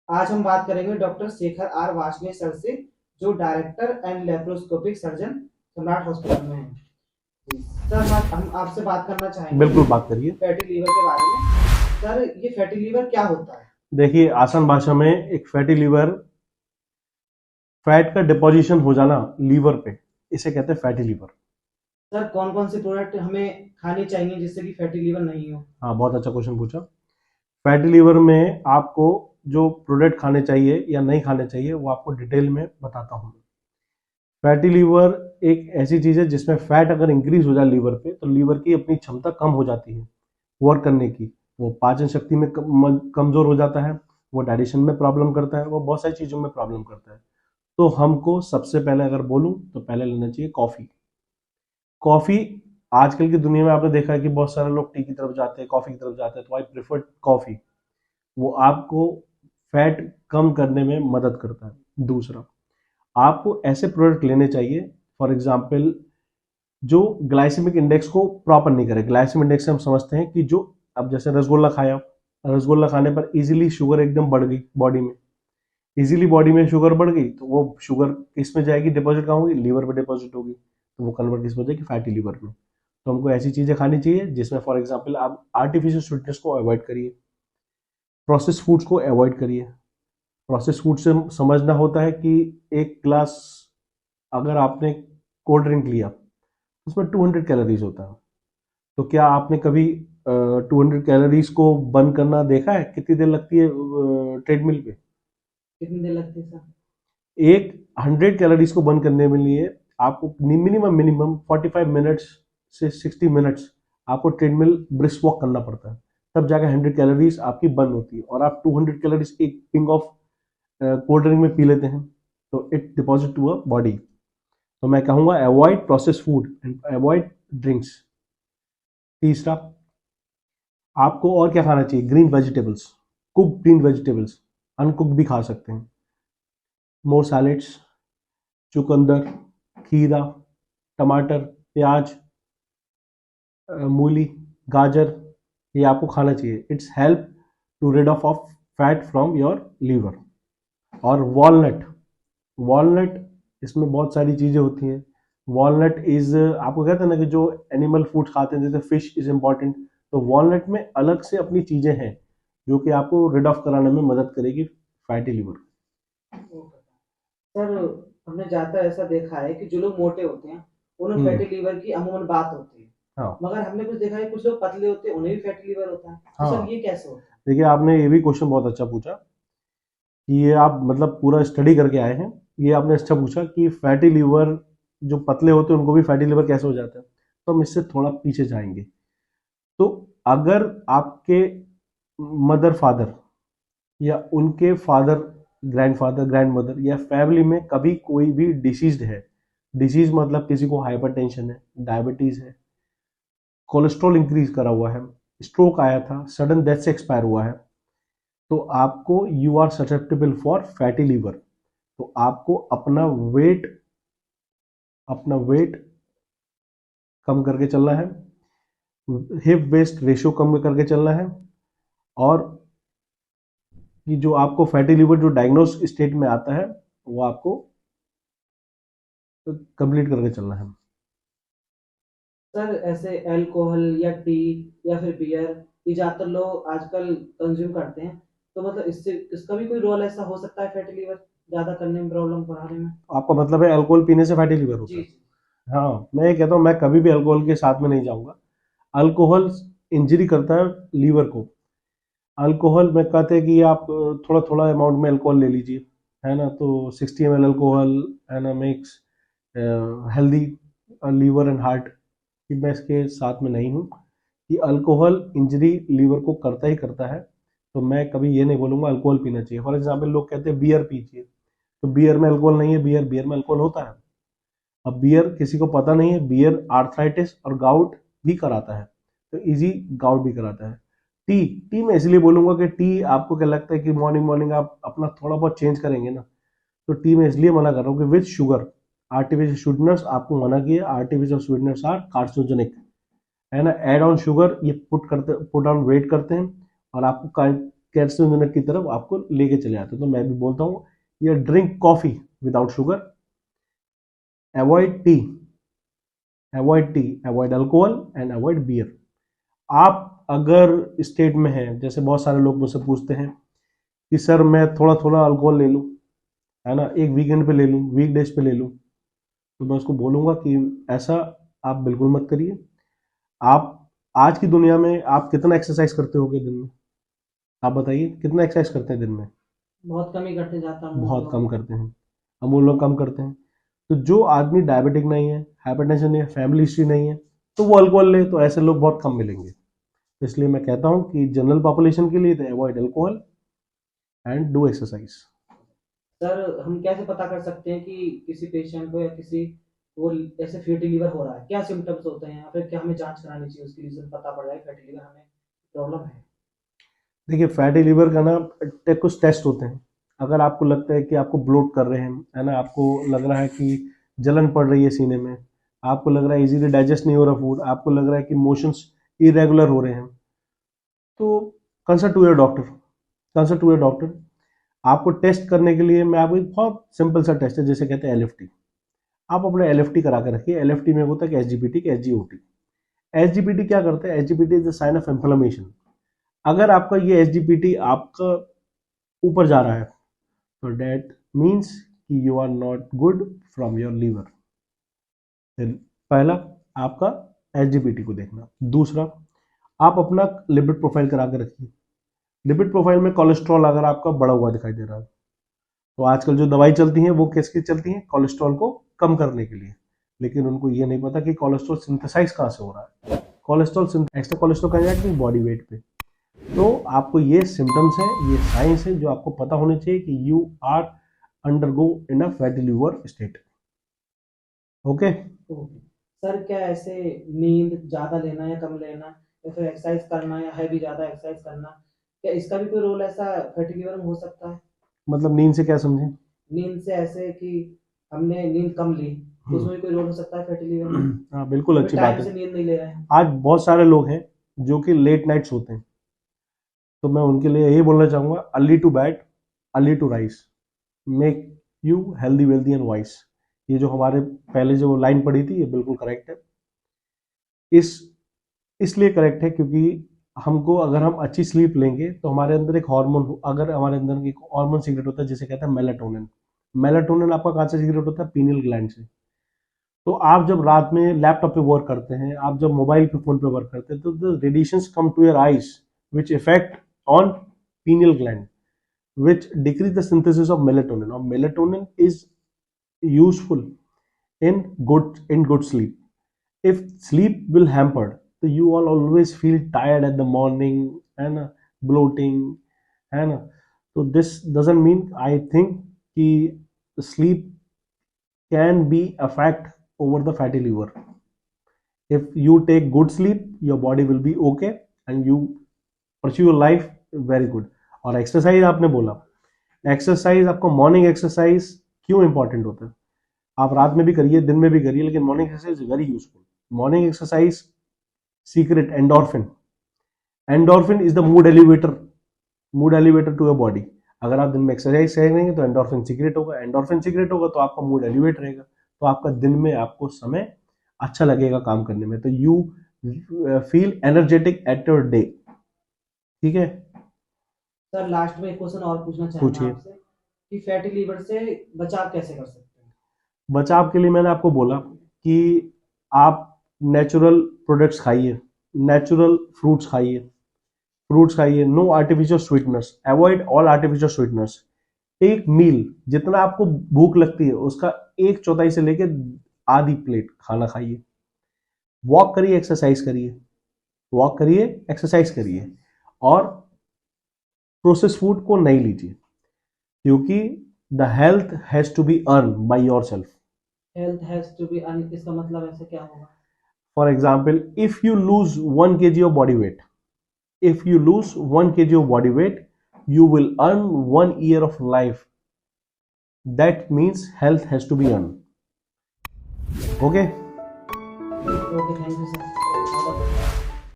आज हम बात करेंगे doctor Shekhar R Varshney sir से, जो director and laparoscopic surgeon Samrat hospital में हैं। सर हम आपसे बात करना चाहेंगे बिल्कुल बात करिए। फैटी लीवर के बारे में। सर ये फैटी लीवर क्या होता है? देखिए, आसान भाषा में एक फैटी लीवर, फैट का डिपोजिशन हो जाना लीवर पे, इसे कहते हैं फैटी लीवर। सर कौन कौन से प्रोडक्ट हमें खाने चाहिए जिससे कि फैटी लीवर नहीं हो? हाँ, बहुत अच्छा क्वेश्चन पूछा। फैटी लीवर में आपको जो प्रोडक्ट खाने चाहिए या नहीं खाने चाहिए वो आपको डिटेल में बताता हूँ। फैटी लीवर एक ऐसी चीज़ है जिसमें फैट अगर इंक्रीज हो जाए लीवर पे तो लीवर की अपनी क्षमता कम हो जाती है वर्क करने की। वो पाचन शक्ति में कमजोर हो जाता है, वो डाइजेशन में प्रॉब्लम करता है, वो बहुत सारी चीज़ों में प्रॉब्लम करता है। तो हमको सबसे पहले अगर बोलूं तो पहले लेना चाहिए कॉफ़ी। कॉफ़ी, आजकल की दुनिया में आपने देखा है कि बहुत सारे लोग टी की तरफ जाते हैं, कॉफ़ी की तरफ जाते हैं, तो आई प्रेफर कॉफ़ी। वो आपको फैट कम करने में मदद करता है। दूसरा, आपको ऐसे प्रोडक्ट लेने चाहिए, फॉर एग्जाम्पल, जो ग्लाइसेमिक इंडेक्स को प्रॉपर नहीं करे। ग्लाइसेमिक इंडेक्स से हम समझते हैं कि जो, अब जैसे रसगुल्ला खाया, रसगुल्ला खाने पर इजीली शुगर एकदम बढ़ गई बॉडी में, इजीली बॉडी में शुगर बढ़ गई तो वो शुगर किस में जाएगी, डिपॉजिट कहाँ होगी, लीवर पे डिपॉजिट होगी, तो वो कन्वर्ट किस में हो जाएगी, फैटी लीवर में। तो हमको ऐसी चीज़ें खानी चाहिए जिसमें फॉर एग्जाम्पल आप आर्टिफिशियल स्वीटनेस को अवॉइड करिए, प्रोसेस फूड्स को अवॉइड करिए। प्रोसेस फूड से समझना होता है कि एक ग्लास, अगर आपने कोल्ड ड्रिंक लिया उसमें 200 कैलोरीज होता है, तो क्या आपने कभी 200 कैलोरीज को बर्न करना देखा है? कितनी देर लगती है ट्रेडमिल पे? कितनी देर लगती है सर? एक 100 कैलोरीज को बर्न करने में लिए आपको मिनिमम मिनिमम 45 मिनट्स से 60 मिनट्स आपको ट्रेडमिल ब्रिस्क वॉक करना पड़ता है, तब जाकर 100 कैलोरीज आपकी बर्न होती है। और आप 200 कैलोरीज एक पिंग ऑफ कोल्ड ड्रिंक में पी लेते हैं, तो it deposit to a body. तो मैं कहूँगा avoid process food and avoid drinks. तीसरा, आपको और क्या खाना चाहिए, green vegetables, cook green vegetables, uncook भी खा सकते हैं। मोर सैलेड्स, चुकंदर, खीरा, टमाटर, प्याज, मूली, गाजर, ये आपको खाना चाहिए। It's help to rid off fat from your liver. और वॉलनट, वॉलनट, इसमें बहुत सारी चीज़ें होती हैं। वॉलनट इज, आपको कहते हैं ना कि जो एनिमल फूड खाते हैं जैसे फिश इज इम्पॉर्टेंट, तो वॉलनट में अलग से अपनी चीज़ें हैं जो कि आपको रिड ऑफ कराने में मदद करेगी फैटी लिवर। सर हमने ज्यादातर ऐसा देखा है कि जो लोग मोटे होते हैं उन्हें फैटी लीवर की अमूमन बात होती है, हाँ मगर हमने कुछ देखा है कुछ लोग पतले होते हैं उन्हें भी फैटी लीवर होता है। तो सर हाँ, ये कैसे होता है? देखिए आपने ये भी क्वेश्चन बहुत अच्छा पूछा कि ये आप मतलब पूरा स्टडी करके आए हैं। ये आपने अच्छा पूछा कि फैटी लिवर, जो पतले होते हैं उनको भी फैटी लिवर कैसे हो जाता है। तो हम इससे थोड़ा पीछे जाएंगे। तो अगर आपके मदर फादर या उनके फादर, ग्रैंडफादर, ग्रैंडमदर या फैमिली में कभी कोई भी डिसीज्ड है, डिसीज मतलब किसी को हाइपरटेंशन है, डायबिटीज है, कोलेस्ट्रॉल इंक्रीज करा हुआ है, स्ट्रोक आया था, सडन डेथ से एक्सपायर हुआ है, तो आपको, you are susceptible for fatty liver. तो आपको वेट अपना वेट कम करके चलना है, हिप वेस्ट रेशियो कम करके चलना है, और कि जो आपको फैटी लिवर जो डायग्नोस स्टेट में आता है वो आपको कंप्लीट करके चलना है। सर ऐसे अल्कोहल या टी या फिर बियर ये ज्यादातर लोग आजकल कंज्यूम करते हैं, तो मतलब इससे इसका भी कोई रोल ऐसा हो सकता है फैटी लीवर ज्यादा करने में, प्रॉब्लम बढ़ाने में? आपका मतलब है अल्कोहल पीने से फैटी लिवर होता जी है? जी। हाँ, मैं ये कहता हूँ मैं कभी भी अल्कोहल के साथ में नहीं जाऊंगा। अल्कोहल इंजरी करता है लीवर को। अल्कोहल में कहते हैं कि आप थोड़ा थोड़ा अमाउंट में अल्कोहल ले लीजिए, है ना, तो 60 ml अल्कोहल, है ना, makes healthy liver and heart. कि मैं इसके साथ में नहीं हूँ कि अल्कोहल इंजरी लीवर को करता ही करता है। तो मैं कभी ये नहीं बोलूँगा अल्कोहल पीना चाहिए। फॉर एग्जाम्पल, लोग कहते हैं बियर पीजिए, तो बियर में अल्कोहल नहीं है, बियर बियर में अल्कोहल होता है। अब बियर किसी को पता नहीं है, बियर आर्थराइटिस और गाउट भी कराता है, तो इजी गाउट भी कराता है। टी, टी मैं इसलिए बोलूंगा कि टी, आपको क्या लगता है कि मॉर्निंग मॉर्निंग आप अपना थोड़ा बहुत चेंज करेंगे ना, तो टी में इसलिए मना कर रहा हूँ कि विद शुगर, आर्टिफिशियल स्वीटनर्स आपको मना किए, आर्टिफिशियल स्वीटनर्स आर कार्सिनोजेनिक, है ना, एड ऑन शुगर ये पुट ऑन वेट करते हैं और आपको कैंसर की तरफ आपको लेके चले जाते हैं। तो मैं भी बोलता हूँ ये drink coffee without sugar, avoid tea, avoid alcohol and avoid beer. आप अगर स्टेट में हैं, जैसे बहुत सारे लोग मुझसे पूछते हैं कि सर मैं थोड़ा थोड़ा अल्कोहल ले लूँ, है ना, एक वीकेंड पे ले लूँ, वीकडेज पे ले लूँ, तो मैं उसको बोलूँगा कि ऐसा आप बिल्कुल मत करिए। आप आज की दुनिया में आप कितना एक्सरसाइज करते होगे दिन में? आप बताइए कितना एक्सरसाइज करते हैं दिन में? बहुत कम ही करते जाता हूँ बहुत तो। कम करते हैं, अमूल लोग कम करते हैं। तो जो आदमी डायबिटिक नहीं है, हाइपरटेंशन नहीं है, फैमिली हिस्ट्री नहीं है, तो वो अल्कोहल ले, तो ऐसे लोग बहुत कम मिलेंगे। तो इसलिए मैं कहता हूँ कि जनरल पॉपुलेशन के लिए avoid alcohol and do exercise. Sir हम कैसे पता कर सकते हैं कि किसी पेशेंट को या किसी वो ऐसे फैटी लीवर हो रहा है? क्या सिम्टम्स होते हैं या फिर क्या हमें जांच करानी चाहिए उसकी रीजन पता पड़ जाए फैटी लीवर हमें प्रॉब्लम है? देखिए फैटी लीवर का ना कुछ टेस्ट होते हैं। अगर आपको लगता है कि आपको ब्लोट कर रहे हैं, है ना, आपको लग रहा है कि जलन पड़ रही है सीने में, आपको लग रहा है इजीली डाइजेस्ट नहीं हो रहा फूड, आपको लग रहा है कि मोशंस इरेगुलर हो रहे हैं, तो consult to your doctor, consult to your doctor. आपको टेस्ट करने के लिए मैं आपको एक बहुत सिंपल सा टेस्ट है, जैसे कहते हैं एलएफटी। आप अपने एलएफटी करा के रखिए। एलएफटी में होता है कि एसजीपीटी कि एसजीओटी। एसजीपीटी क्या करता है? SGPT is the sign of inflammation. अगर आपका ये एसजीपीटी आपका ऊपर जा रहा है तो डेट मीन्स कि you are not good from your liver. पहला आपका एसजीपीटी को देखना। दूसरा, आप अपना लिपिड प्रोफाइल करा के रखिए। लिपिड प्रोफाइल में कोलेस्ट्रॉल अगर आपका बढ़ा हुआ दिखाई दे रहा है, तो आजकल जो दवाई चलती हैं वो किसकी चलती हैं? कोलेस्ट्रॉल को कम करने के लिए। लेकिन उनको ये नहीं पता कि कोलेस्ट्रॉल सिंथेसाइज कहाँ से हो रहा है। कोलेस्ट्रॉल एक्स्ट्रा कोलेस्ट्रॉल कहाँ जाएगा? बॉडी वेट पे। तो आपको ये सिम्टम्स हैं, ये साइंस है जो आपको पता होने चाहिए कि you are undergoing a fatty liver state. Okay. Okay. Sir क्या ऐसे नींद ज़्यादा लेना या कम लेना या फिर एक्सरसाइज करना या हैवी ज़्यादा एक्सरसाइज करना, क्या इसका भी कोई रोल ऐसा फैटी लिवर में हो सकता है? मतलब नींद से क्या समझें? नींद से ऐसे कि हमने नींद कम ली तो उसमें भी कोई रोल हो सकता है फैटी लिवर में? हाँ बिल्कुल, अभी अच्छी बात टाइम है। से नींद नहीं ले रहे हैं। आज बहुत सारे लोग हैं जो कि लेट नाइट सोते हैं, तो मैं उनके लिए यही बोलना चाहूँगा, early to bed early to rise make you healthy wealthy and wise. ये जो हमारे पहले जो लाइन पड़ी थी ये बिल्कुल करेक्ट है। इस इसलिए करेक्ट है क्योंकि हमको अगर हम अच्छी स्लीप लेंगे तो हमारे अंदर एक हार्मोन, अगर हमारे अंदर एक हार्मोन सीक्रेट होता है जिसे कहते हैं मेलाटोनिन। मेलाटोनिन आपका कहाँ से सीक्रेट होता है? पीनियल ग्लैंड से। तो आप जब रात में लैपटॉप पे वर्क करते हैं, आप जब मोबाइल पे फोन पे वर्क करते हैं, तो the radiations come to your eyes which effect on pineal gland which decrease the synthesis of melatonin. Now melatonin is useful in good sleep. If sleep will hampered, so you all always feel tired at the morning and bloating, and so this doesn't mean, I think कि sleep can be affect over the fatty liver. If you take good sleep, your body will be okay and you pursue your life very good. और exercise आपने बोला, exercise आपको morning exercise क्यों important होता है? आप रात में भी करिए, दिन में भी करिए, लेकिन morning exercise is very useful. Morning exercise secrete endorphin. Endorphin is the mood elevator to your body. अगर आप दिन में एक्सरसाइज करेंगे तो एंडोर्फिन सीक्रेट होगा, एंडोर्फिन सीक्रेट होगा तो आपका मूड एलिवेट रहेगा, तो आपका दिन में आपको समय अच्छा लगेगा काम करने में, तो you feel energetic at your day. ठीक है, सर लास्ट में एक क्वेश्चन और पूछना चाहूंगा पूछिए। आपसे कि फैटी लीवर से बचाव कैसे कर सकते हैं? बचाव के लिए मैंने आपको बोला कि आप नेचुरल प्रोडक्ट्स खाइए, नेचुरल फ्रूट्स खाइए, no artificial sweeteners, avoid all artificial sweeteners. एक मील जितना आपको भूख लगती है उसका 1/4 से लेके आधी प्लेट खाना खाइए। वॉक करिए, एक्सरसाइज करिए, वॉक करिए, एक्सरसाइज करिए, और प्रोसेस फूड को नहीं लीजिए, क्योंकि the health has to be earn by yourself. Health has to be earn, इसका मतलब ऐसे क्या होगा? For example, if you lose 1 kg of body weight, if you lose 1 kg of body weight, you will earn 1 year of life. That means health has to be earned. Okay? Okay, thank you sir.